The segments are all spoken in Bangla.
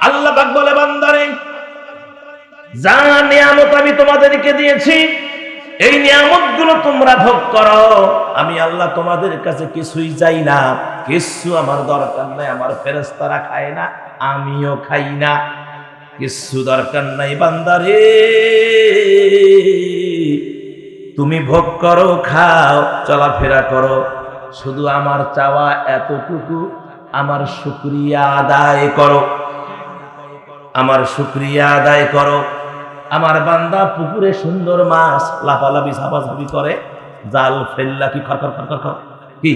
আল্লাহ পাক বলে, বান্দারে যা নিয়ামত আমি তোমাদেরকে দিয়েছি এই নিয়ামতগুলো তোমরা ভোগ করো। আমি আল্লাহ তোমাদের কাছে কিছুই চাই না, কিছু আমার দরকার নাই। আমার ফেরেশতারা খায় না, আমিও খাই না, কিছু দরকার নাই। বান্দারে তুমি ভোগ করো, খাও, চলাফেরা করো, শুধু আমার চাওয়া এতটুকু, আমার শুকরিয়া আদায় করো, আমার শুকরিয়া আদায় করো। আমার বান্দা পুকুরে সুন্দর মাছ লাফালাফি ঝাপাঝাপি করে, জাল ফেললা কি খর খর খর খর খর, কি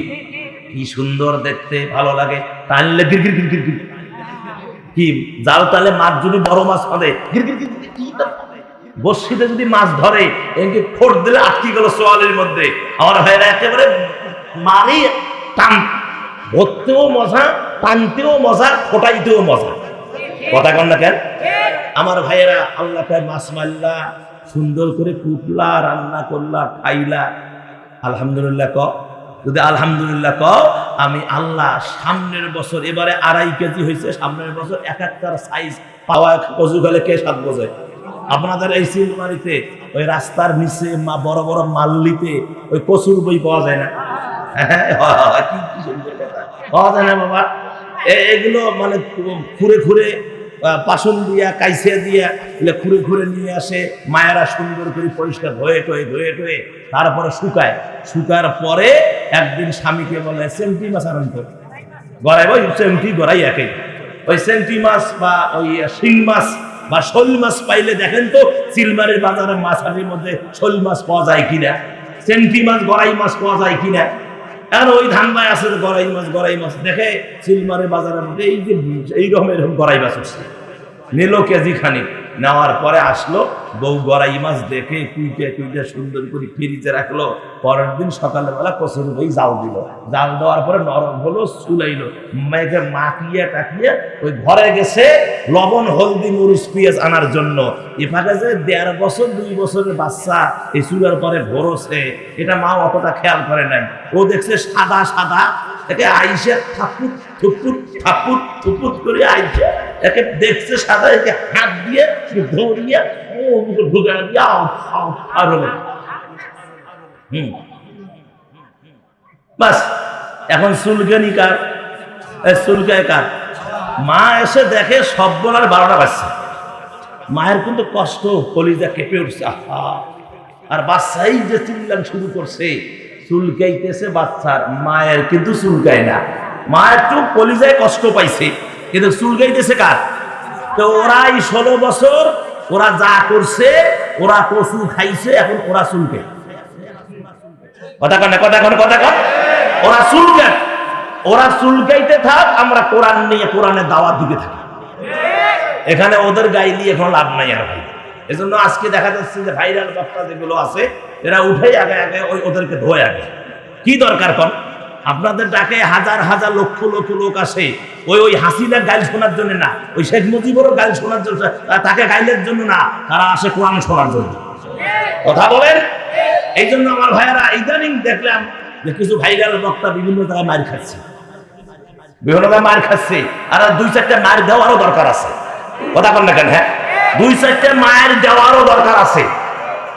কি সুন্দর দেখতে, ভালো লাগে। টানলে গির গির গির গির গির, কি জাল টানলে মাছ যদি বড় মাছ পাবে গির গির গির গির। বর্ষিতে যদি মাছ ধরে একে ফোট দিলে আটকে গেল সোয়ালের মধ্যে। আমার ভাইরা একেবারে মারি টান, ধরতেও মজা, টানতেও মজা, ফোটাইতেও মজা। কথা কন না কেন? আমার ভাইয়েরা, আল্লাহ কয় মাছ মারলা, সুন্দর করে কুটলা, রান্না করলা, খাইলা, আলহামদুলিল্লাহ ক। যদি আলহামদুলিল্লাহ ক, আমি আল্লাহ সামনের বছর, এবারে 2.5 কেজি হয়েছে, সামনের বছর এক একটার সাইজ পাওয়া কচু গেলে কে 7 বোঝে। আপনাদের এই সিলমারিতে ওই রাস্তার নিচে বড় বড় মাল্লিতে ওই কচুর বই পাওয়া যায় না? কি সুন্দর কথা, পাওয়া যায় না বাবা। এগুলো মানে খুঁড়ে খুঁড়ে, পাশন দিয়া, কাইসে দিয়া খুঁড়ে খুঁড়ে নিয়ে আসে মায়েরা, সুন্দর করে পরিষ্কার ধুয়ে টয়ে ধুয়ে টয়ে তারপরে শুকায়। শুকার পরে একদিন স্বামীকে বলে, সেন্টি মাছ আনন্দ তো গড়াই, ওই সেন্টি গড়াই একে, ওই সেন্টি মাছ বা ওই শিং মাছ বা শোল মাছ পাইলে দেখেন তো চিলমারির বাজারে মাছারির মধ্যে শোল মাছ পাওয়া যায় কিনা, সেন্টি মাছ গড়াই মাছ পাওয়া যায় কিনা। আর ওই ধান্দায় আছে গড়াই মাছ দেখে চিলমারের বাজারের মধ্যে এই যে এইরকম এরকম গড়াই মাছ উঠছে, নিল কেজি খানিক, নেওয়ার পরে আসলো, বউ গড়াই মাছ দেখে কুইটে কুইটে সুন্দর করে ফ্রিজে রাখলো। পরের দিন সকালবেলা কচুর বই জাল দিল, জাল দেওয়ার পরে নরম হলো, চুলাইলো, মেয়েকে মাখিয়ে টাকিয়ে ওই ঘরে গেছে লবণ হলদি মরিচ পেঁয়াজ আনার জন্য। এফাকে যে 1.5 বছর 2 বছরের বাচ্চা এই চুলার পরে ভরছে, এটা মা অতটা খেয়াল করে নাই। ও দেখছে সাদা সাদা, একে আইসে থাপুত থুপুত থাপুত থুপুত করে আইসে একে দেখছে সাদা, একে হাত দিয়ে ধরিয়ে ঢুকা দিয়ে আরো বাস। এখন চুলকানি কার? চুলকায় কার? মা এসে দেখে সব বলার 12টা বাজছে। মায়ের কিন্তু কষ্ট, কলিজা কেঁপে উঠছে, আহা। আর বাচ্চাই যে চিল্লান শুরু করছে, চুলকাইতেছে বাচ্চার, মায়ের কিন্তু চুলকায় না। মা একটু কলিজায় কষ্ট পাইছে, কিন্তু চুলকাইতেছে কার? তো ওরা এই 16 বছর ওরা যা করছে, ওরা কচু খাইছে, এখন ওরা চুলকে। কথা কন, কথা কন, কথা কন। ওরা চুলকায়, ওরা চুলকাইতে থাক, আমরা কোরআন নিয়ে কোরআনের দাওয়াত দিতে থাকি। এখানে ওদের গাইলি এখন লাভ নাই আর ভাই। এজন্য আজকে দেখা যাচ্ছে যে ভাইরাল বক্তা যেগুলো আছে, এরা উঠেই আগে আগে ওদেরকে ধোয় আগে। কি দরকার কন? আপনাদের ডাকে হাজার হাজার লক্ষ লক্ষ লোক আসে ওই হাসিনার গাইল শোনার জন্য না, ওই শেখ মুজিবুরও গাইল শোনার জন্য, তাকে গাইলের জন্য না, তারা আসে কোরআন শোনার জন্য। কথা বলেন। এই জন্য আমার ভাইয়ারা ইদানিং দেখলাম যে কিছু ভাইরাল বক্তা বিভিন্ন জায়গায় মার খাচ্ছে, বিভিন্ন জায়গায় মার খাচ্ছে। আর 2-4টা মার দেওয়ারও দরকার আছে। কথা বল না কেন? হ্যাঁ, 2-4টা মায়ের দেওয়ারও দরকার আছে,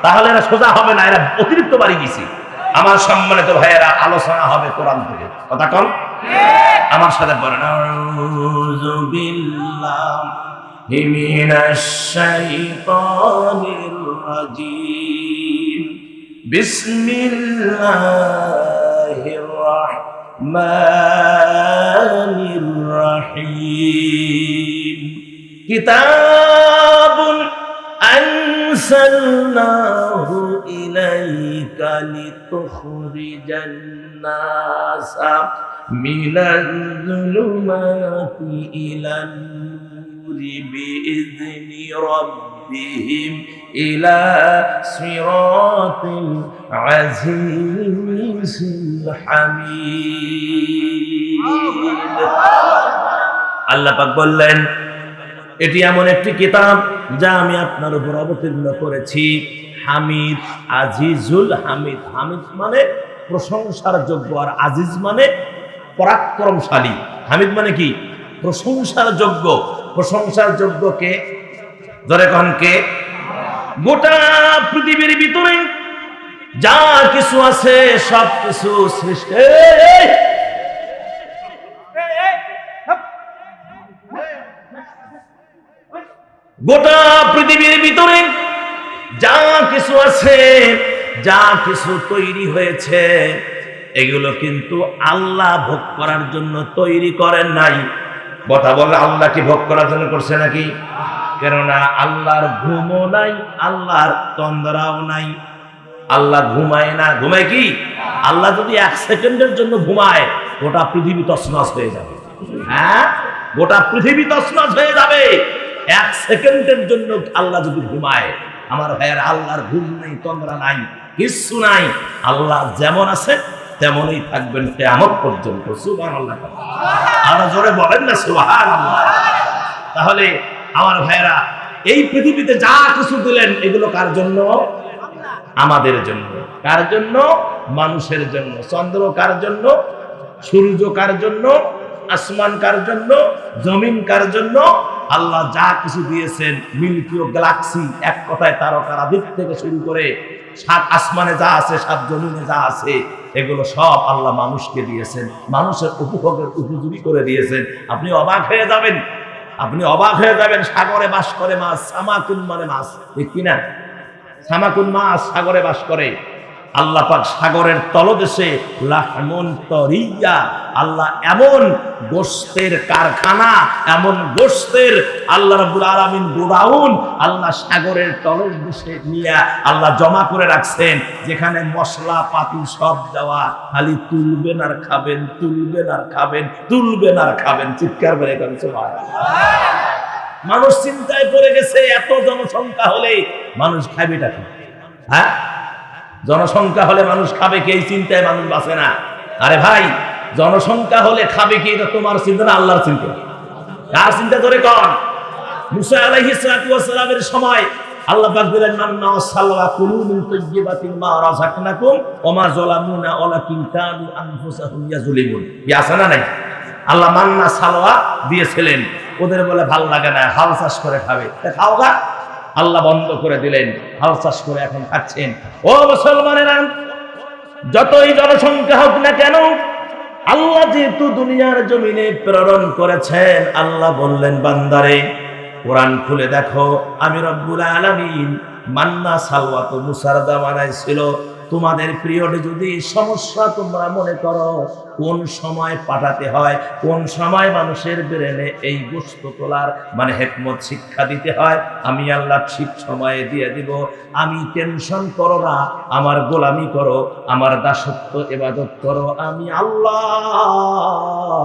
তাহলে এরা সোজা হবে না, এরা অতিরিক্ত বাড়ি গেছে। আমার সম্মানিত ভাইয়েরা, আলোচনা হবে কোরআন থেকে। কথা কন, আমার সাথে পড়েন। আউযু বিল্লাহি মিনাশ শাইতানির রাজীম। বিসমিল্লাহির রাহমানির রাহিম। কিতাবুন আনসালনাহু ইলাইকা লিতুখরিজান নাসা মিনাজ যুলুমাতি ইলান নূরি বিইذনি রাব্বিহিম ইলা সিরাতিল আজিজিল হামিদ। আল্লাহ পাক বললেন, এটি এমন একটি কিতাব যা আমি আপনার উপর অবতীর্ণ করেছি। হামিদ, আজিজুল হামিদ। হামিদ মানে প্রশংসার যোগ্য, আর আজিজ মানে পরাক্রমশালী। হামিদ মানে কি? প্রশংসার যোগ্য। প্রশংসার যোগ্য কে? ধরে কন কে? গোটা পৃথিবীর ভিতরে যা কিছু আছে সব কিছু সৃষ্টি, গোটা পৃথিবীর ভিতরে যা কিছু আছে, যা কিছু তৈরি হয়েছে, এগুলো কিন্তু আল্লাহ ভোগ করার জন্য তৈরি করেন নাই। কথা বলে আল্লাহ কি ভোগ করার জন্য করছে নাকি? কেননা আল্লাহর ঘুমও নাই, আল্লাহর তন্দ্রাও নাই। আল্লাহ ঘুমায় না। ঘুমায় কি? আল্লাহ যদি 1 সেকেন্ডের জন্য ঘুমায়, গোটা পৃথিবী তছনছ হয়ে যাবে। হ্যাঁ, গোটা পৃথিবী তছনছ হয়ে যাবে 1 সেকেন্ডের জন্য আল্লাহ যদি ঘুমায়। আমার ভাইয়ের, আল্লাহর ঘুম নেই, তন্দ্রা নাই, কিচ্ছু নাই। আল্লাহ যেমন আছে তেমনই থাকবেন কিয়ামত পর্যন্ত। সুবহানাল্লাহ। আর জোরে বলেন না সুবহানাল্লাহ। তাহলে আমার ভাইয়েরা, এই পৃথিবীতে যা কিছু দিলেন এগুলো কার জন্য? আমাদের জন্য। কার জন্য? মানুষের জন্য। চন্দ্র কার জন্য? সূর্য কার জন্য? আসমান কার জন্য? জমিন কার জন্য? আল্লাহ যা কিছু দিয়েছেন, মিল্কি ও গ্যালাক্সি, এক কথায় তারকারাজিক থেকে শুরু করে 7 আসমানে যা আছে, 7 জমিনে যা আছে, এগুলো সব আল্লাহ মানুষকে দিয়েছেন, মানুষের উপভোগের উপযোগী করে দিয়েছেন। আপনি অবাক হয়ে যাবেন, আপনি অবাক হয়ে যাবেন। সাগরে বাস করে মাছ, সামাকুন মানে মাছ, ঠিক কিনা? সামাকুন মাছ সাগরে বাস করে। আল্লাহ পাক সাগরের তলদেশে লাহমুন তরিয়া, আল্লাহ এমন গোশতের কারখানা, এমন গোশতের আল্লাহ রাব্বুল আলামিন গোডাউন আল্লাহ সাগরের তলদেশে নিয়ে আল্লাহ জমা করে রাখছেন, যেখানে মশলা পাতি সব দেওয়া, খালি তুলবেন আর খাবেন, তুলবেন আর খাবেন, তুলবেন আর খাবেন। চিৎকার করে করেছে মানুষ চিন্তায় পড়ে গেছে, এত জনসংখ্যা হলে মানুষ খাবেটা কি? হ্যাঁ, জনসংখ্যা হলে মানুষ খাবে কি? এই চিন্তায় মানুষ বাঁচে না। আরে ভাই, জনসংখ্যা হলে খাবে কি, এটা তোমার চিন্তা না আল্লাহর চিন্তা? কার চিন্তা করে কর? মুসা আলাইহিস সালাতু ওয়াস সালামের সময় আল্লাহ পাক বলেন, মান্না ওয়া সালওয়া কুলু মিন তাইয়্যিবাতিন মা রাযাকনাকুম ওয়া মা যালামুনা ওয়ালাকিন কানু আনফুসাহুম ইয়াযলিমুন। আছে না নাই? আল্লাহ মান্না সালওয়া দিয়েছিলেন, ওদের বলে ভাল লাগে না, হাল চাষ করে খাবে, খাও গা। আল্লাহ বন্ধ করে দিলেন, হাল চাষ করে এখন খাচ্ছেন। ও মুসলমানেরা, যতই জনসংখ্যা হোক না কেন, আল্লাহ যেহেতু দুনিয়ার জমিনে প্রেরণ করেছেন, আল্লাহ বললেন, বান্দারে কোরআন খুলে দেখো, আমি রব্বুল আলামিন মান্না সালওয়া তো মুসার জামানায় ছিল। তোমাদের পিরিয়ডে যদি সমস্যা তোমরা মনে করো, কোন সময় পাঠাতে হয়, কোন সময় মানুষের ব্রেনে এই গোশত তোলার মানে হিকমত শিক্ষা দিতে হয়, আমি আল্লাহ ঠিক সময়ে দিয়ে দিব। আমি টেনশন করো না, আমার গোলামি করো, আমার দাসত্ব ইবাদত করো, আমি আল্লাহ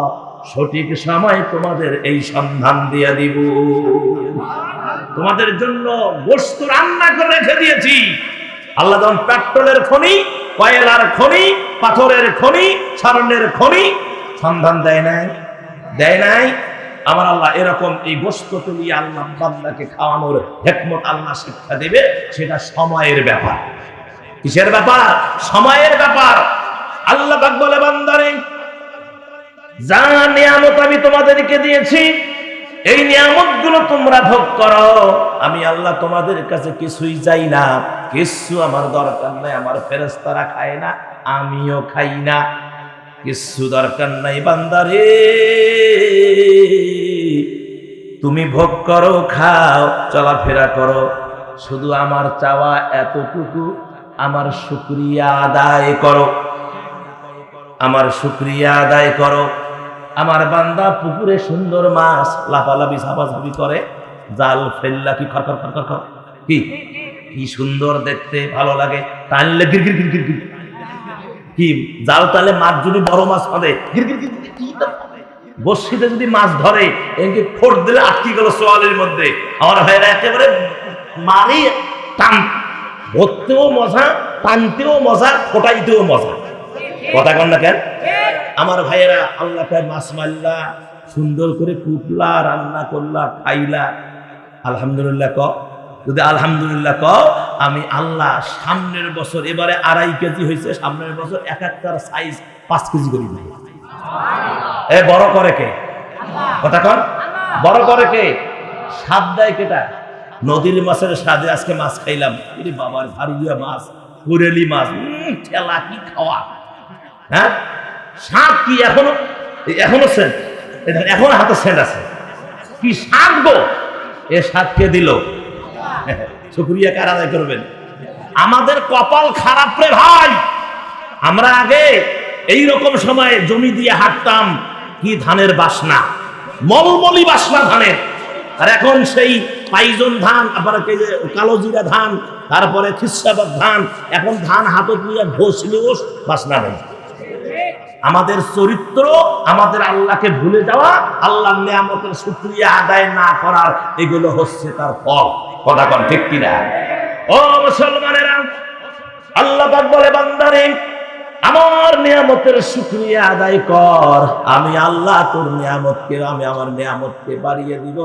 সঠিক সময় তোমাদের এই সন্ধান দিয়ে দিব। তোমাদের জন্য গোশত রান্না করে রেখে দিয়েছি। আল্লাহ যেমন পেট্রোলের খনি, কয়লার খনি, পাথরের খনি, স্বর্ণের খনি সন্ধান দেয় নাই, দেয় নাই? আমার আল্লাহ এরকম এই গোশত তুলিয়ে আল্লাহ বান্দাকে খাওয়ানোর হিকমত আল্লাহ শিক্ষা দেবে। সেটা সময়ের ব্যাপার। কিসের ব্যাপার? সময়ের ব্যাপার। আল্লাহ পাক বলে, বান্দারে যা নিয়ামত আমি তোমাদেরকে দিয়েছি, এই নিয়ামতগুলো তোমরা ভোগ করো। আমি আল্লাহ তোমাদের কাছে কিছুই চাই না, কিছু আমার দরকার নাই। আমার ফেরেশতারা খায় না, আমিও খাই না, কিছু দরকার নাই। বান্দারে তুমি ভোগ করো, খাও, চলাফেরা করো, শুধু আমার চাওয়া এতটুকু, আমার শুকরিয়া আদায় করো, আমার শুকরিয়া আদায় করো। আমার বান্দা পুকুরে সুন্দর মাছ লাফালাফি ঝাপাঝাপি করে, জাল ফেললা কি খর খর খর খর খর, কি কি সুন্দর দেখতে, ভালো লাগে। টানলে গির গির গির গির গির, কি জাল টানলে মাছ যদি বড় মাছ পাবে গির গির গির, বর্ষিতে যদি মাছ ধরে এমনি ফোট দিলে আটকে গেল সোয়ালের মধ্যে। আমার ভাইরা একেবারে মারি টান, ধরতেও মজা, টানতেও মজা, ফোটাইতেও মজা। কথা কন না কেন? আমার ভাইয়েরা, আল্লাহ মাছ মারলা, সুন্দর করে কুটলা, রান্না করলা, খাইলা, আলহামদুলিল্লাহ ক। যদি আলহামদুলিল্লাহ ক, আমি আল্লাহ সামনের বছর, এবারে 2.5 কেজি হয়েছে, সামনের বছর এক একটার সাইজ 5 কেজি করি। এ বড় করে কে? কথা কন। বড় করে কে? স্বাদ দেয় কেটা? নদীর মাছের স্বাদে আজকে মাছ খাইলাম, বাবার ভারুয়া মাছ, কুরেলি মাছ, ঠেলা কি খাওয়া! হ্যাঁ, স্বাদ কি এখনো? এখনো সেন্ট, এখনো হাতে সেন্ট আছে। কি স্বাদ গো! এ স্বাদ কে দিল? শুকরিয়া কার আদায় করবেন? আমাদের কপাল খারাপ রে ভাই। আমরা আগে এই রকম সময়ে জমি দিয়ে হাঁটতাম, কি ধানের বাসনা, মলমলি বাসনা ধানের। আর এখন সেই পাইজন ধান, আবার কালো জিরা ধান, তারপরে খিসাবাদ ধান, এখন ধান হাতে দিয়ে ঘষলেও বাসনা নেই। আমাদের চরিত্র, আমাদের আল্লাহকে ভুলে যাওয়া, আল্লাহর নিয়ামতের শুকরিয়া আদায় না করার, এগুলো হচ্ছে তার ফল। কথা কন ঠিক কিনা? ও মুসলমানেরা, আল্লাহ পাক বলে, বান্দারে আমার নিয়ামতের শুকরিয়া আদায় কর, আমি আল্লাহ তোর নিয়ামতকে, আমি আমার নিয়ামতকে বাড়িয়ে দিব।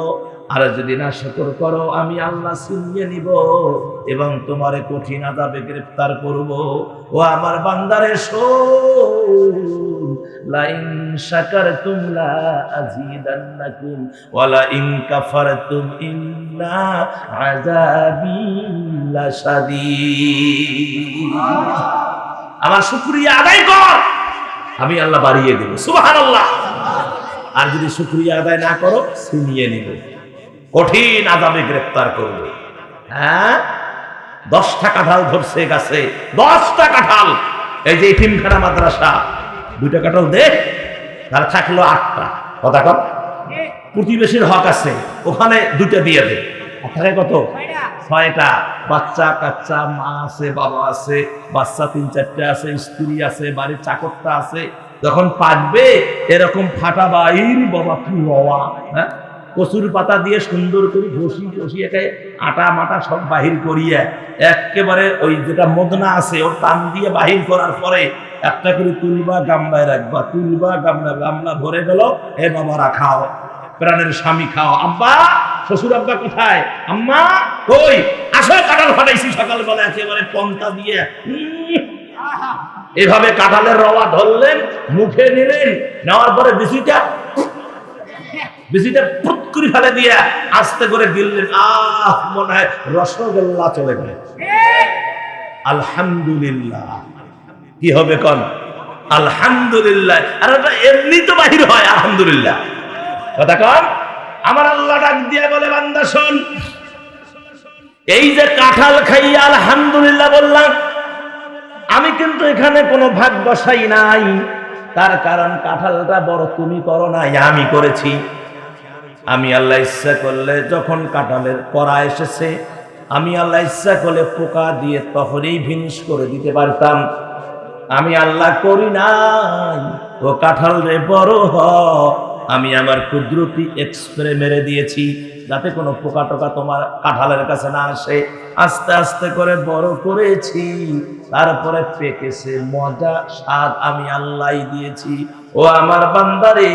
আর যদি না শুকর করো, আমি আল্লাহ ছিনিয়ে নিব এবং তোমারে কঠিন আযাবে গ্রেফতার করব। ও আমার বান্দারে শোন, লাইন শাকারতুম লা আযীদান্নাকুম ওয়া লাইন কাফারতুম ইন্না আযাবি লাশাদীদ। আমার শুকরিয়া আদায় কর, আমি আল্লাহ বাড়িয়ে দেব। সুবহানাল্লাহ। আর যদি শুকরিয়া আদায় না করো, ছিনিয়ে নিব, কঠিন আযাবে গ্রেফতার করবে। হ্যাঁ, 10টা কাঁঠাল ধরছে গাছে, 10টা কাঁঠাল। এই যে এতিমখানা মাদ্রাসা, 2টা কাঁঠাল দে, তার থাকলো 8টা। কথা কর, প্রতিবেশীর হক আছে, ওখানে 2টা দিয়ে দে। থাকে কত? 6টা। বাচ্চা কাচ্চা, মা আছে, বাবা আছে, বাচ্চা 3-4টা আছে, স্ত্রী আছে, বাড়ির চাকরটা আছে। যখন পাকবে এরকম ফাটা বাইর, বাবা কি হওয়া! হ্যাঁ, কচুর পাতা দিয়ে সুন্দর করে ঘষি ঘষি একে আটা মাটা সব বাহির করিয়ে একেবারে ওই যেটা মদনা আছে ওর টান দিয়ে বাহির করার পরে একটা করে তুলবা, গামলায় রাখবা, তুলবা, গামলা, গামলা ভরে গেল। এ বাবারা খাও, প্রাণের স্বামী খাও। আব্বা, শ্বশুর আব্বা কোথায়? আম্মা কই? আসো, কাঁঠাল ফাটাইছি সকালবেলা, একেবারে পন্থা দিয়ে এভাবে কাঁঠালের রওয়া ধরলেন, মুখে নিলেন, নেওয়ার পরে বিচিটা পুটকুরি ফেলে দিয়ে আস্তে করে গিললেন। মনে হয় রসগোল্লা চলে গেল। আলহামদুলিল্লাহ। কি হবে কন? আলহামদুলিল্লাহ। আর ওটা এমনি তো বাহির হয় আলহামদুলিল্লাহ। কথা কন। আমার আল্লাহ ডাক দিয়ে বলে, বান্দা শোন, এই যে কাঁঠাল খাইয়া আলহামদুলিল্লাহ বললাম, আমি কিন্তু এখানে কোনো ভাগ বসাই নাই। তার কারণ কাঁঠালটা বড় তুমি করো নাই, আমি করেছি। আমি আল্লাহ ইচ্ছা করলে যখন কাঁঠালের পরা এসেছে, আমি আল্লাহ ইচ্ছা করলে পোকা দিয়ে তখনই ফিনিশ করে দিতে পারতাম। আমি আল্লাহ করি নাই। ও কাঁঠাল রে বড় হ, আমি আমার কুদরতি এক্সপ্রে মেরে দিয়েছি যাতে কোনো পোকা টোকা তোমার কাঁঠালের কাছে না আসে। আস্তে আস্তে করে বড় করেছি, তারপরে পেকেছে, মজা স্বাদ আমি আল্লাহই দিয়েছি। ও আমার বান্দারে,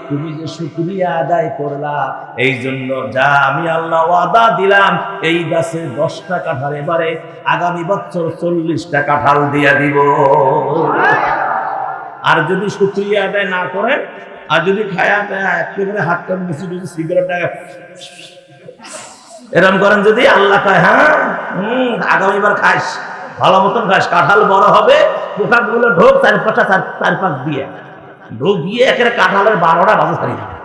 তুমি যে শুকরিয়া আদায় করলা, এই জন্য যা আমি আল্লাহ ওয়াদা দিলাম, এই গাছে 10টা কাঁঠাল, এবারে আগামী বছর 40টা কাঁঠাল দিয়া দিব। আর যদি শুকরিয়া আদায় না করেন, আর যদি খায়া একেবারে হাতটা মিশি মিশি সিগারেট এরকম করেন, যদি আল্লাহ কয় হ্যাঁ আগামীবার খাইস, ভালো মতন খাইস, কাঁঠাল বড় হবে, পোকাগুলো ঢোক 4-5 দিয়ে ঢোক দিয়ে একেবারে কাঁঠালের 12টা বাজে ছাড়ি যাবে।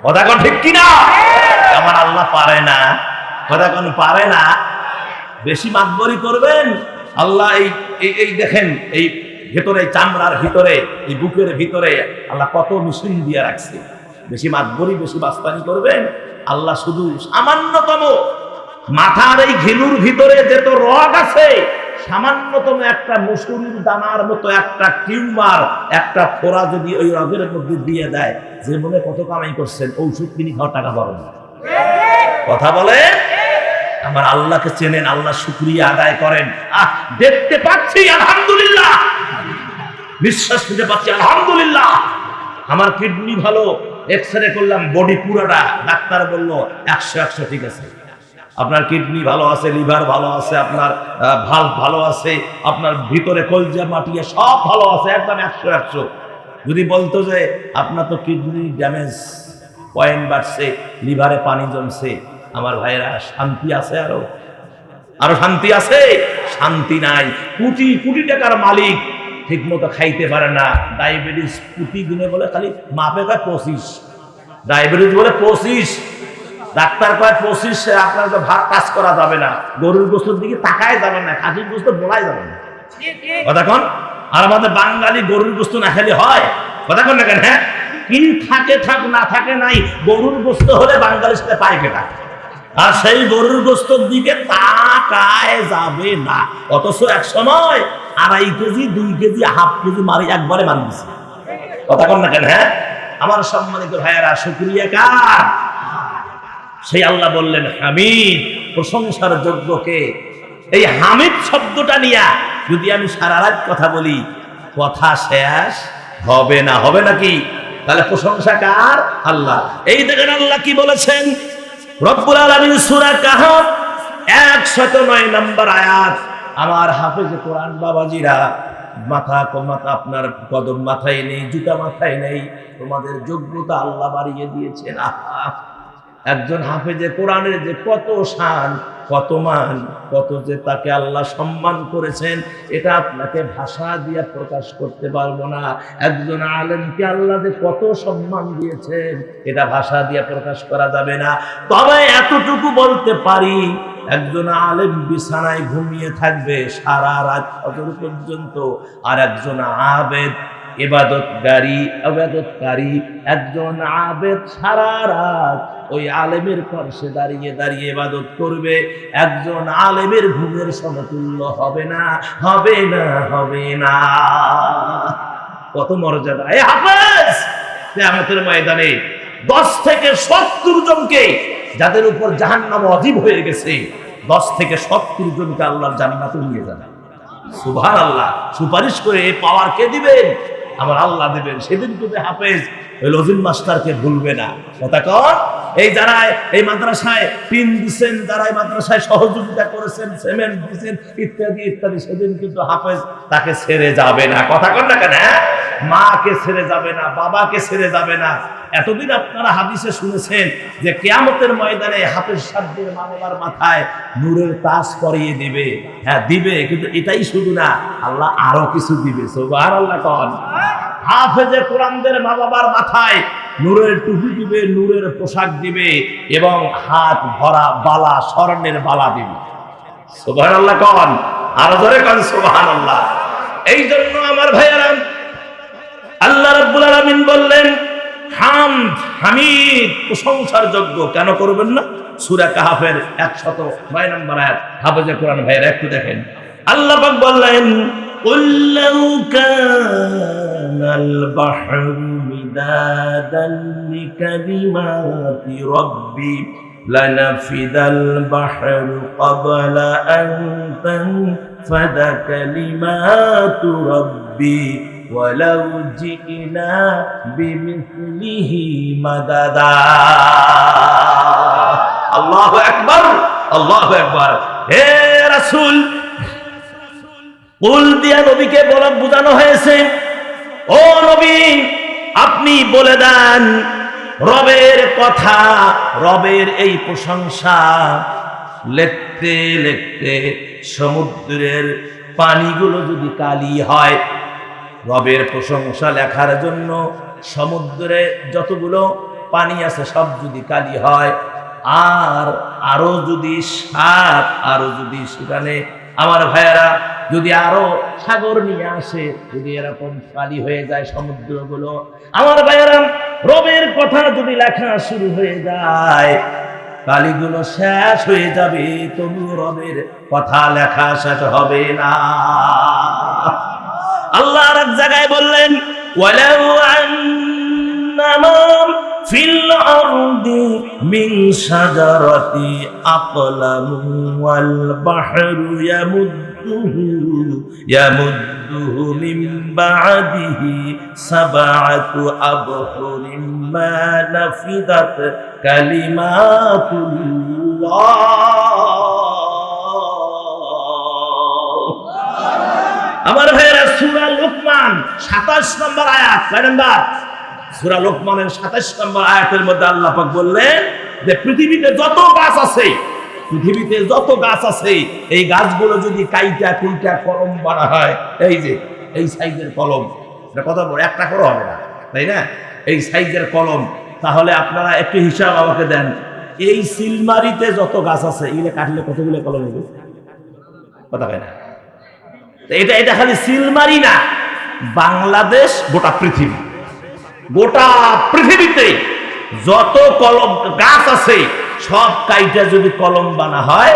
কথা কোন ঠিক কিনা? আমার আল্লাহ পারে না। কথা কোন পারে না। বেশি মাতবরি করবেন, আল্লাহ এই দেখেন, এই ভেতরে চামড়ার ভিতরে, এই বুকের ভিতরে আল্লাহ কত মেশিন দিয়ে রাখছে। বেশি মাতবরি, বেশি বাস্তানি করবেন, আল্লাহ শুধু সামান্যতম মাথার এই ঘিলুর ভিতরে যত রগ আছে, সামান্যতম একটা মসুরির দানার মতো একটা টিউমার, একটা ফোড়া যদি ওই রগের মধ্যে দিয়ে দেয়, যে মনে কত কামাই করছেন, ঔষধ কিনে খাওয়া টাকা পাবেন না। কথা বলে, আমার আল্লাহকে চেনেন, আল্লাহ শুকরিয়া আদায় করেন। দেখতে পাচ্ছি আলহামদুলিল্লাহ, বিশ্বাস নিতে পাচ্ছি আলহামদুলিল্লাহ। আমার কিডনি ভালো, এক্সরে করলাম, বডি পুরাটা, ডাক্তার বলল 100 ঠিক আছে। আপনার কিডনি ভালো আছে, লিভার ভালো আছে, আপনার ভালভ ভালো আছে, আপনার ভিতরে কলজা মাটিয়া সব ভালো আছে, একদম 100। যদি বলতো যে আপনার তো কিডনি ড্যামেজ, পয়েন্ট বাড়ছে, লিভারে পানি জমছে। আমার ভাইরা শান্তি আছে? আরো শান্তি আছে? শান্তি নাই। কোটি কোটি টাকার মালিক ঠিক মতো খাইতে পারে না। ডায়াবেটিস প্রতি দিনে বলে খালি মাপে কয় 25, ডায়াবেটিস বলে 25, ডাক্তার কয় 25। আপনার তো ভাত কাজ করা যাবে না, গরুর গোস্তের দিকে তাকায় যাবে না, খাসির গোস্ত বলাই যাবে না। কথা কন। আর আমাদের বাঙালি গরুর গোস্ত না খেলে হয়? কথা কন না কেন? হ্যাঁ, কি থাকে থাক, না থাকে নাই, গরুর গোস্ত হলে বাঙালির সাথে পায় কেটা। আর সেই গরুর গোস্তর দিকে তাকায় যাবে না। অথচ এক সময় 2.5 কেজি 2 কেজি হাফ কেজি মারি একবারে মারি দিছে। কথা কন না কেন? হ্যাঁ, আমার সম্মানিত ভাইয়েরা, শুকরিয়া কার? সেই আল্লাহ বললেন হামিদ, প্রশংসার যোগ্যকে। এই হামিদ শব্দটা নিয়ে যদি আমি সারা রাত কথা বলি, কথা শেষ হবে না। হবে নাকি? তাহলে প্রশংসা কার? আল্লাহ। এই দেখেন আল্লাহ কি বলেছেন, রব্বুল আলামিন সূরা কাহফ 109 নম্বর আয়াত। আমার হাফেজে কোরআন বাবাজিরা, মাথা আপনার কদম মাথায় নেই, জুতা মাথায় নেই, তোমাদের যোগ্যতা আল্লাহ বাড়িয়ে দিয়েছেন। একজন হাফেজে কোরআনের যে কত শান, কত মান, কত যে তাকে আল্লাহ সম্মান করেছেন, এটা আপনাকে ভাষা দিয়ে প্রকাশ করতে পারবো না। একজন আলেমকে আল্লাহ যে কত সম্মান দিয়েছেন, এটা ভাষা দিয়ে প্রকাশ করা যাবে না। তবে এতটুকু বলতে পারি, একজন আলেম বিছানায় ঘুমিয়ে থাকবে সারা রাত ফজর পর্যন্ত, আর একজন আবেদ ইবাদতকারী একজন আবেদ সারা রাত ওই আলেমের পাশে দাঁড়িয়ে দাঁড়িয়ে ইবাদত করবে। একজন আলেমের ঘুমের সমতুল্য হবে না, হবে না, হবে না। কত মর্যাদা! এই হাফেজ কিয়ামতের ময়দানে 10 থেকে 70 জনকে, যাদের উপর জাহান্নাম ওয়াজিব হয়ে গেছে, 10 থেকে 70 জনকে আল্লাহর জান্নাতে নিয়ে যাবে। সুবহানাল্লাহ। সুপারিশ করে এই পাওয়ার কে দিবেন? আমার আল্লাহ দিবেন। সেদিন কিন্তু হাফেজ ওই লজিম মাস্টারকে ভুলবে না। কথা কন। এই যারা এই মাদ্রাসায় পিন দিচ্ছেন, যারা এই মাদ্রাসায় সহযোগিতা করেছেন, সিমেন্ট দিচ্ছেন, ইত্যাদি ইত্যাদি, সেদিন কিন্তু হাফেজ তাকে ছেড়ে যাবে না। কথা কন না কেন? মাকে ছেড়ে যাবে না, বাবাকে ছেড়ে যাবে না। এতদিন আপনারা হাদিসে শুনেছেন যে কিয়ামতের ময়দানে হাফেজ সাহেবদের মামলার মাথায় নূরের তাজ পরিয়ে দিবে। হ্যাঁ দিবে, কিন্তু এটাই শুধু না, আল্লাহ আরো কিছু দিবে। সুবহানাল্লাহ কন। হাফেজে কোরআনদের মা বাবার মাথায় নূরের টুপি দিবে, নূরের পোশাক দিবে, এবং হাত ভরা বালা, স্বর্ণের বালা দিবে। সুবহানাল্লাহ কন। আরো জোরে কন সুবহানাল্লাহ। এই জন্য আমার ভাইয়েরা, আল্লাহ রাব্বুল আলামিন বললেন হামদ, হামিদ, প্রশংসার যোগ্য। কেন করবেন না? সূরা কাহফের 109 নম্বর আয়াত। হাফেজে কোরআন ভাইয়েরা একটু দেখেন, আল্লাহ পাক বললেন قُل لَّوْ كَانَ الْبَحْرُ مِدَادًا لِّكَلِمَاتِ رَبِّي لَنَفِدَ الْبَحْرُ قَبْلَ أَن تَنفَدَ كَلِمَاتُ رَبِّي وَلَوْ جِئْنَا بِمِثْلِهِ مَدَدًا। আল্লাহু আকবার, আল্লাহু আকবার। হে রাসূল, কুল দিয়া নবীকে বোঝানো হয়েছে, ও নবী আপনি বলে দেন, রবের কথা, রবের এই প্রশংসা লিখতে লিখতে সমুদ্রের পানিগুলো যদি কালি হয়, রবের প্রশংসা লেখার জন্য সমুদ্রে যতগুলো পানি আছে সব যদি কালি হয়, আর আরো যদি সাত, আরো যদি সেখানে আমার ভাইয়েরা যদি আরো সাগর নিয়ে আসে, যদি এরকম কালি হয়ে যায় সমুদ্রগুলো, আমার ভাইয়েরা রবের কথা যদি লেখা শুরু হয়ে যায়, কালিগুলো শেষ হয়ে যাবে, তবু রবের কথা লেখা শেষ হবে না। আল্লাহ আর এক জায়গায় বললেন ওয়ালাউ আন্নামা ফিল আরদি মিন শাজারাতি আকলামু ওয়াল বাহরু ইয়ামুদ্দুহু মিন বা'দিহি সাবআতু আবহুরিন মা নাফিদাত কালিমাতুল্লাহ। আমার ভাইয়েরা সূরা লুকমান 27 নম্বর আয়াত, কয় নম্বর? সূরা লোকমানের 27 নম্বর আয়াতের মধ্যে আল্লাহ পাক বললেন যে পৃথিবীতে যত গাছ আছে, পৃথিবীতে যত গাছ আছে, এই গাছগুলো যদি কাইটা কুইটা কলম বানা হয়, এই যে এই সাইজের কলম, এটা কত বড়, একটা করে হবে না, তাই না? এই সাইজের কলম, তাহলে আপনারা একটু হিসাব আমাকে দেন, এই সিলমারিতে যত গাছ আছে এগুলো কাটলে কতগুলো কলম হবে? কথা হয় না। এটা খালি সিলমারি না, বাংলাদেশ, গোটা পৃথিবী, গোটা পৃথিবীতে যত কলম গাছ আছে সব কাইটা যদি কলম বানা হয়,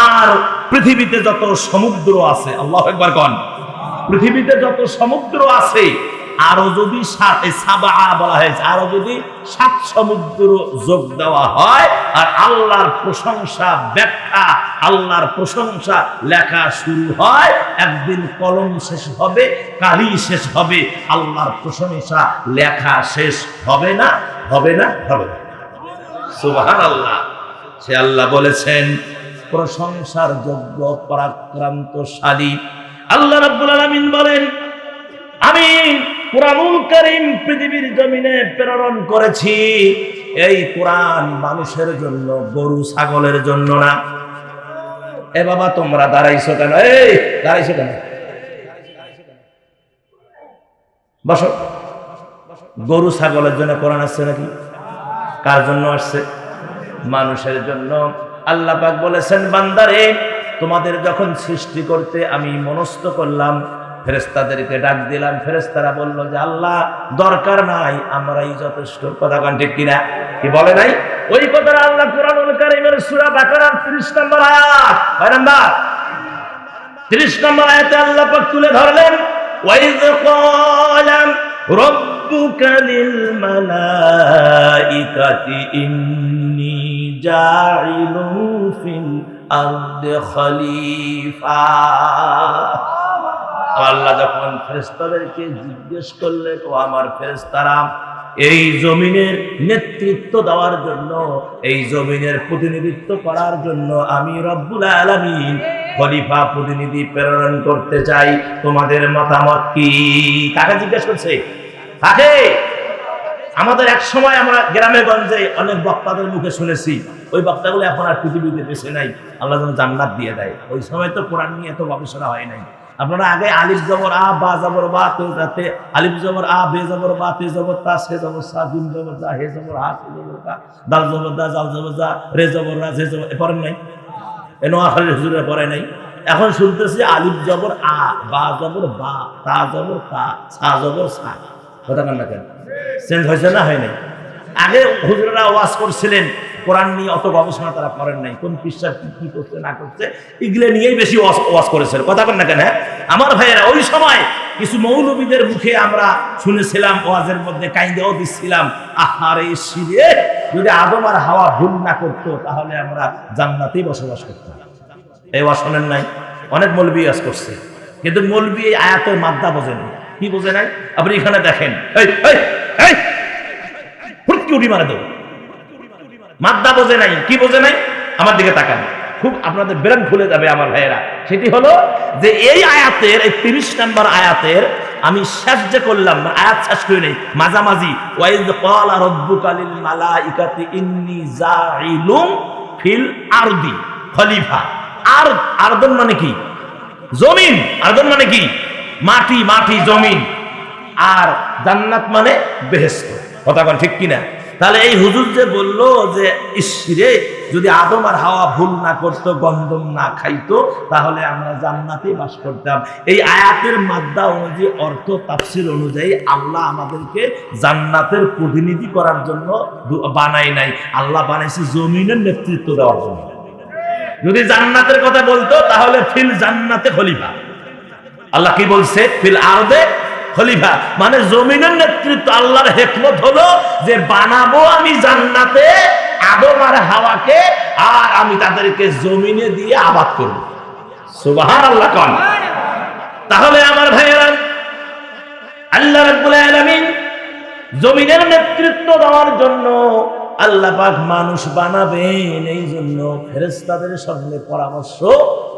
আর পৃথিবীতে যত সমুদ্র আছে, আল্লাহু আকবার কোন, পৃথিবীতে যত সমুদ্র আছে আরো যদি সাবা বলা হয়েছে, আরো যদি 7 সমুদ্র যোগ দেওয়া হয়, আর আল্লাহর প্রশংসা ব্যাখ্যা, আল্লাহর প্রশংসা লেখা শুরু হয়, একদিন কলম শেষ হবে, কালি শেষ হবে, আল্লাহর প্রশংসা লেখা শেষ হবে না, হবে না, হবে না। সুবহানাল্লাহ। সে আল্লাহ বলেছেন প্রশংসার যোগ্য পরাক্রান্তশালী। আল্লাহ রাব্বুল আলামিন বলেন, আমি কুরআনুল কারীম পৃথিবীর জমিনে প্রেরণ করেছি, এই কোরআন মানুষের জন্য, গরু ছাগলের জন্য না। এ বাবা তোমরা দাঁড়াইছো কেন? এই দাঁড়াইছো কেন? বসো। গরু ছাগলের জন্য কোরআন আসছে নাকি? কার জন্য আসছে? মানুষের জন্য। আল্লাহ পাক বলেছেন, বান্দারে তোমাদের যখন সৃষ্টি করতে আমি মনস্থ করলাম, ফেরেশতাদেরকে ডাক দিলাম, ফেরেশতারা বলল যে আল্লাহ দরকার নাই, আমরাই যথেষ্ট। কথা কোন ঠিক কিনা? কি বলে নাই? ওই কথা আল্লাহ কুরআনুল কারীমের সূরা বাকারার 30 নম্বর আয়াত, কয় নাম্বার? 30 নম্বর আয়াতে আল্লাহ পাক তুলে ধরলেন, ওয়াইয ক্বালা রাব্বুকা লিল মালাইকাতি ইন্নী জাইলুন ফিল আরদি খলিফা। আল্লাহ যখন ফেরেশতাদেরকে জিজ্ঞেস করলেন, ও আমার ফেরেশতারা, এই জমিনের নেতৃত্ব দেওয়ার জন্য, এই জমিনের প্রতিনিধিত্ব করার জন্য আমি রব্বুল আলামিন খলিফা প্রতিনিধি প্রেরণ করতে চাই, তোমাদের মতামত কি? কাকে জিজ্ঞেস করছে? কাকে? আমাদের এক সময় আমরা গ্রামে গঞ্জে অনেক বক্তাদের মুখে শুনেছি, ওই বক্তাগুলো এখন আর পৃথিবীতে বেঁচে নাই, আল্লাহ যেন জান্নাত দিয়ে দেয়। ওই সময় তো কোরআন নিয়ে এত গবেষণা হয় নাই। আপনারা আগে আলিফ জবর আ, বা জবর বা, তে যাতে আলিফ জবর আ, বে জবর বা, তে জবর তা, সে জবর সা, জিম জবর জা, হে জবর হা, সে জবর কা, দাল জবর দা, জাল জবর জা, রে জবর রা, জে জবর, পড়েন নাই? এ নোয়াখালীর হুজুরে পড়ে নাই? এখন শুনতেছি আলিফ জবর আ, বা জবর বা, তা জবর তা, সা জবর সা। কথা কান না কেন? চেঞ্জ হয়েছে না হয় নাই? আগে হুজুরেরা ওয়াজ করছিলেন, কোরআন নিয়ে অত গবেষণা তারা করেন নাই, কোন পৃষ্ঠার কি করছে না করছে এগুলো নিয়েই বেশি ওয়াজ করেছেন। কথা বলেন না কেন? হ্যাঁ আমার ভাইয়েরা, ওই সময় কিছু মৌলবীদের মুখে আমরা শুনেছিলাম, ওয়াজের মধ্যে কাইন্দাও দিচ্ছিলাম, আহারে শিরে, যদি আদম আর হাওয়া ভুল না করতো তাহলে আমরা জান্নাতেই বসবাস করতাম। এই ওয়াজ শোনেন নাই? অনেক মৌলবী ওয়াজ করছে, কিন্তু মৌলবী এই আয়াতের মাদ্দা বোঝে নাই। কি বোঝে নাই? আপনি এখানে দেখেন, ফুটকি উঠি মারা দেবো, মাদ্দা বোঝে নাই। কি বোঝে নাই? আমার দিকে তাকান, খুব আপনাদের ব্রেন খুলে যাবে আমার ভাইয়েরা। সেটি হলো যে এই আয়াতের, এই 30 নম্বর আয়াতের আমি শেষ যে করলাম, আয়াত শেষ করে নেই, মাঝামাঝি, ওয়াইয ক্বালা রাব্বুকা লিল মালাইকাতি ইন্নী জাইলুন ফিল আরদি খলিফা। আরদন মানে কি? জমিন। আরদন মানে কি? মাটি, মাটি, জমিন। আর জান্নাত মানে বেহেশত। কথা বল ঠিক কিনা? তাহলে এই হুজুর যে বললো যে ইসরে, যদি আদম আর হাওয়া ভুল না করতো, গন্ধম না খাইতো, তাহলে আমরা জান্নাতে বাস করতাম। এই আয়াতের মাদ্দা অনুযায়ী, অর্থ তাফসীর অনুযায়ী আল্লাহ আমাদেরকে জান্নাতের প্রতিনিধি করার জন্য বানায় নাই, আল্লাহ বানাইছে জমিনের নেতৃত্ব দেওয়ার জন্য। যদি জান্নাতের কথা বলতো তাহলে ফিল জান্নাতে খলিফা। আল্লাহ কি বলছে? ফিল আরদে খলিফা, মানে জমিনের নেতৃত্ব। আল্লাহর হিকমত হলো যে বানাবো আমি জান্নাতে আদম আর হাওয়াকে, আর আমি তাদেরকে জমিনে দিয়ে আবাদ করব। সুবহানাল্লাহ কোন? তাহলে আমার ভাইয়েরা, আল্লাহ রাব্বুল আলামিন জমিনের নেতৃত্ব দেওয়ার জন্য আল্লাহ পাক মানুষ বানাবেন, এই জন্য ফেরেশতাদের সঙ্গে পরামর্শ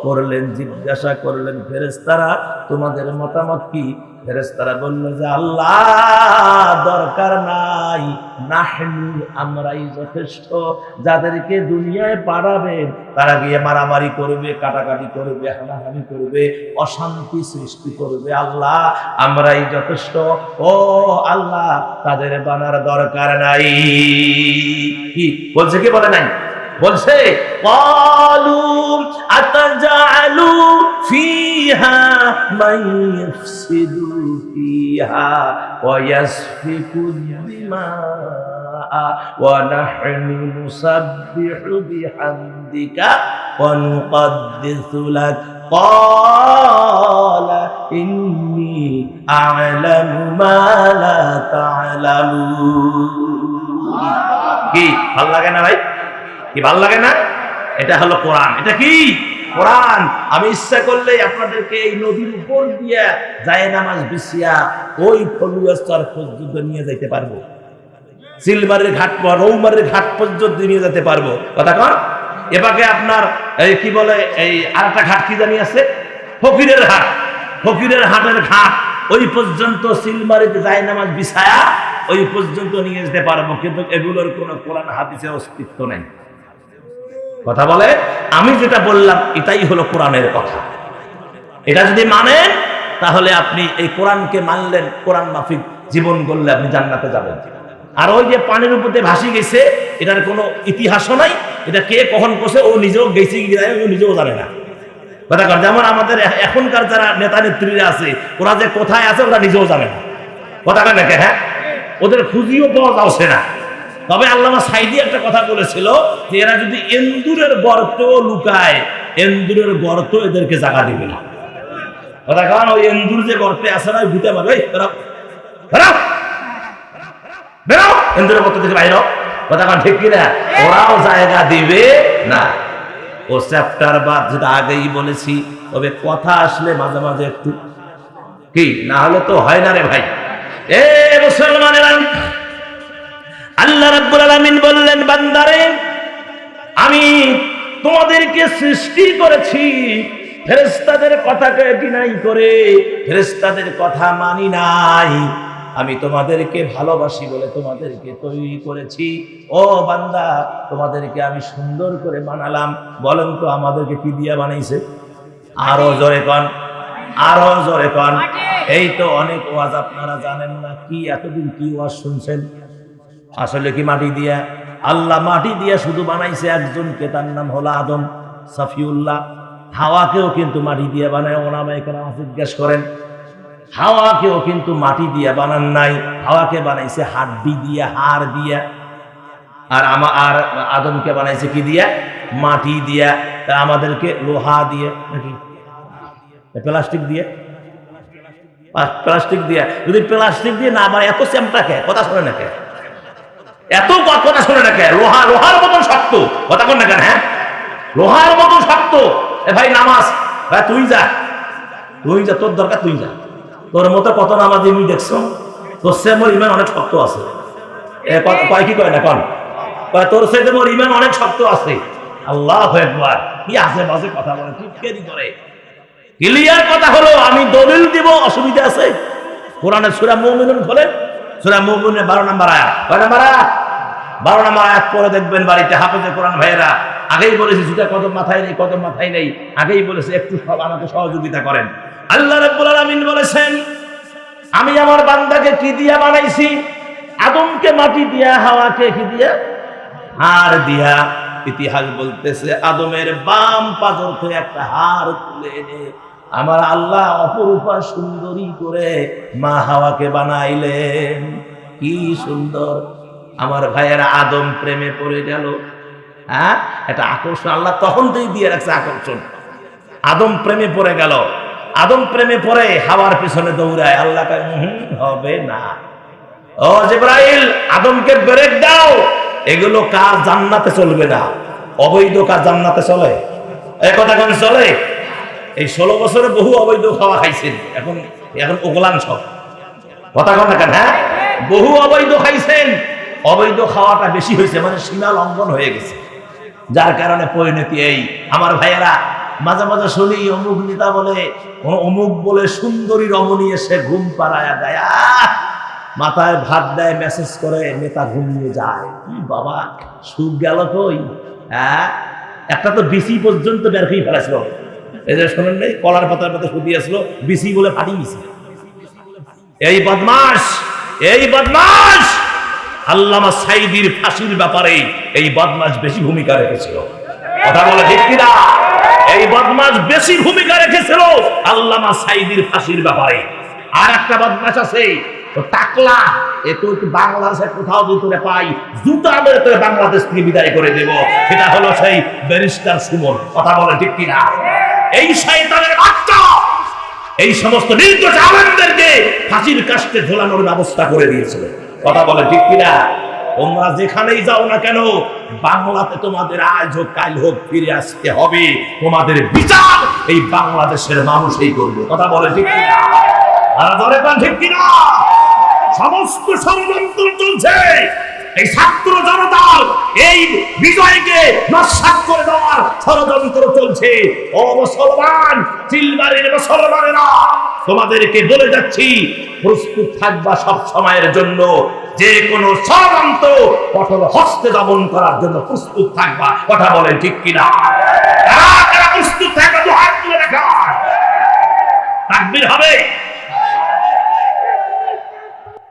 করলেন, জিজ্ঞাসা করলেন, ফেরেশতারা তোমাদের মতামত কি? ফেরেশতারা বলল যে আল্লাহ দরকার নাই, নাহনু আমরাই যথেষ্ট। যাদেরকে দুনিয়ায় পাঠাবেন তারা গিয়ে মারামারি করবে, কাটাকাটি করবে, হানাহানি করবে, অশান্তি সৃষ্টি করবে, আল্লাহ আমরাই যথেষ্ট। ও আল্লাহ তাদের বানার দরকার নাই। কি বলছে, কি বলে নাই? বলছে ক্বালু আতাজালু ফিহা মান ইফসিদু ফিহা ওয়া ইয়াসফিকু দিমাআ ওয়া নাহনু নুসাব্বিহু বিহামদিকা ওয়া নুকদ্দিসু লাক ক্বালা ইন্নী আ'লামু মা লা তা'লামুন। কি ভালো লাগে না ভাই? কি ভালো লাগে না? এটা হলো কোরআন। এটা কি কোরআন। আমি ইচ্ছা করলে আপনাদেরকে এই নদীর উপর দিয়ে যায় নামাজ বিছিয়া ওই ফলুয়াস্তর পর্যন্ত নিয়ে যাইতে পারবো, সিলমারের ঘাট, রৌমারের ঘাট পর্যন্ত নিয়ে যেতে পারবো। কথা কন। এবারে আপনার এই কি বলে, এই আরেকটা ঘাট কি জানি আছে, ফকিরের হাট, ফকিরের হাটের ঘাট ওই পর্যন্ত সিলমারিতে যায় নামাজ বিছায়া ওই পর্যন্ত নিয়ে যেতে পারবো, কিন্তু এগুলোর কোনো কোরআন হাদিসের অস্তিত্ব নেই। কথা বলে, আমি যেটা বললাম এটাই হলো কোরআনের কথা। এটা যদি মানেন তাহলে আপনি এই কোরআনকে মানলেন, কোরআন মাফিক জীবন গড়লে আপনি জান্নাতে যাবেন। আর ওই যে পানির উপরে ভাসি গেছে, এটার কোনো ইতিহাসও নাই, এটা কে কখন করছে ও নিজেও গেছে কি ও নিজেও জানে না। কথা কর, যেমন আমাদের এখনকার যারা নেতা নেত্রীরা আছে ওরা যে কোথায় আছে ওরা নিজেও জানে না। কথা কয় নাকি? হ্যাঁ, ওদের খুঁজিও পাওয়া যাচ্ছে না। তবে আল্লামা সাইদি একটা কথা বলেছিল যে এরা যদি এন্দুরের গর্তেও লুকায়, এন্দুরের গর্ত এদেরকে জায়গা দিবে না। কথা কারণ ওই এন্দুর যে গর্তে আসে না, ভূতে মারবে, বেরাও এন্দুরের গর্ত থেকে বাইরে। কথা কারণ ঠিক কিনা? ওরাও জায়গা দিবে না। ও চ্যাপ্টার বাদ যেটা আগেই বলেছি, তবে কথা আসলে মাঝে মাঝে একটু কি না হলে তো হয় না রে ভাই। এ মুসলমানেরা, আল্লাহ রাব্বুল আলামিন বললেন, বান্দারে আমি তোমাদেরকে সৃষ্টি করেছি, ফেরেশতাদের কথাকে ডিনাই করে ফেরেশতাদের কথা মানি নাই। আমি তোমাদেরকে ভালোবাসি বলে তোমাদেরকে তৈরি করেছি। ও বান্দা, তোমাদেরকে আমি সুন্দর করে বানালাম। বলেন তো আমাদেরকে কি দিয়া বানাইছে? আরো জোরে কন, আরো জোরে কন। এই তো অনেক ওয়াজ আপনারা জানেন না। কি এতদিন কি ওয়াজ শুনছেন? আসলে কি মাটি দিয়া? আল্লাহ মাটি দিয়া শুধু বানাইছে একজনকে, তার নাম হলো আদম সাফিউল্লাহ। হাওয়াকেও কিন্তু মাটি দিয়া বানায়। ওলামায়ে কেরাম জিজ্ঞেস করেন, হাওয়াকেও কিন্তু মাটি দিয়া বানান নাই, হাওয়াকে বানাইছে হাড্ডি দিয়া, হাড় দিয়া। আর আদমকে বানাইছে কি দিয়া? মাটি দিয়া। তা আমাদেরকে লোহা দিয়ে নাকি প্লাস্টিক দিয়ে? প্লাস্টিক দিয়ে। যদি প্লাস্টিক দিয়ে না বানায়, এত চ্যামটা কে? কথা শোনে না কে? এত কথা শোনে না কে? লোহার মতন শক্ত। কথা কন না কেন? হ্যাঁ, লোহার মতন শক্ত। এ ভাই নামাজ, ভাই তুই যা, তুই যা, তোর দরকার তুই যা। তোর মতো কত নামাজি আমি দেখছো, তোর সে মোর ইমান অনেক শক্ত আছে। কয় কি কয় না কন? তোর সাথে মোর ইমান অনেক শক্ত আছে। আল্লাহু আকবার। কি আছে বাজে কথা বলে, টিটকেরি করে। ক্লিয়ার কথা হলো, আমি দলিল দিব, অসুবিধা আছে? কোরআনের সূরা মুমিনুন খোলেন, সূরা মুমিনুনের 12 নম্বর আয়াত। কয় নম্বর আয়াত? 12 নম্বর আয়াত পড়ে দেখবেন বাড়িতে হাফেজে কোরআন ভাইয়েরা। আগেই বলেছি যেটা কত মাথায় নেই, কত মাথায় নেই, আগেই বলেছে, একটু সব আমাকে সহযোগিতা করেন। আল্লাহ রাব্বুল আলামিন বলেছেন, আমি আমার বান্দাকে কি দিয়া বানাইছি? আদমকে মাটি দিয়া, হাওয়াকে কি দিয়া? হাড় দিয়া। ইতিহাস বলতেছে আদমের বাম পাজর থেকে একটা হাড় তুলে এনে আমার আল্লাহ অপরূপা সুন্দরী করে মা হাওয়াকে বানাইলেন। কি সুন্দর! আমার ভাইয়েরা, আদম প্রেমে পড়ে গেল। হ্যাঁ, এটা আকর্ষণ আল্লাহ তখন থেকে দিয়ে রাখছে, আকর্ষণ। আদম প্রেমে পড়ে গেল। আদম প্রেমে পড়ে হাওয়ার পিছনে দৌড়ায়। আল্লাহ হবে না। ও জিবরাইল, আদমকে ব্রেক দাও, এগুলো কাজ জান্নাতে চলবে না। অবৈধ কাজ জান্নাতে চলে? এই কথা কোন চলে? এই 16 বছরে বহু অবৈধ খাওয়া খাইছেন, এখন ওগলান সব। কথা কোন না কেন? হ্যাঁ, বহু অবৈধ খাইছেন। অবৈধ খাওয়াটা বেশি হয়েছে, মানে সীমা লঙ্ঘন হয়ে গেছে, যার কারণে পরিণতি এই। আমার ভাইয়েরা, মাঝে মাঝে শুনি অমুক নেতা বলে, অমুক বলে সুন্দরী রমণী এসে ঘুম পাড়ায়া দেয়, মাথায় ভাত দেয়, মেসেজ করে, নেতা ঘুমিয়ে যায়। বাবা সুখ গেল কই? হ্যাঁ, একটা তো বিসি পর্যন্ত বের করে ফেলেছিল। এই যে শোনেন নাই, কলার পাতার মধ্যে শুকিয়ে আসলো, বিসি বলে ফাটিয়ে গেছে। এই বদমাস, এই বদমাস আল্লামা সাঈদীর ফাঁসির ব্যাপারে এই বদমাস বেশি ভূমিকা রেখেছিল। কথা বলে ঠিক কিনা? এই বদমাস বেশি ভূমিকা রেখেছিল আল্লামা সাঈদীর ফাঁসির ব্যাপারে। আর একটা বদমাস আছে, ও টাকলা, একটু বাংলাদেশে কোথাও যদি তোরে পাই, জুতা মেরে তোরে বাংলাদেশ থেকে বিদায় করে দেব। সেটা হলো সেই ব্যারিস্টার সুমন। কথা বলে ঠিক কিনা? এই শয়তানের বাচ্চা এই সমস্ত নির্দোষ আলেমদেরকে ফাঁসির কাস্টে ঝোলানোর ব্যবস্থা করে দিয়েছিল। কথা বলে ঠিক কিনা? তোমরা যেখানেই যাও না কেন, বাংলাতে তোমাদের আজ হোক কাল হোক ফিরে আসতে হবে। তোমাদের বিচার এই বাংলাদেশের মানুষই করবে। কথা বলে ঠিক কিনা? আর ধরে পান ঠিক কিনা? সমস্ত ষড়যন্ত্র চলছে এই ছাত্র জনতার এই বিজয়কে নস্যাৎ করে দেওয়ার ষড়যন্ত্র চলছে। ও মুসলমান, চিলবাড়ির মুসলমানেরা, তোমাদেরকে বলে যাচ্ছি, প্রস্তুত থাকবা সব সময়ের জন্য। যে কোনো ষড়যন্ত্র কঠোর হস্তে দমন করার জন্য প্রস্তুত থাকবা। কথা বলেন ঠিক কিনা? প্রস্তুত থাকবা, তো হাত তুলে দেখা তাকবীর হবে।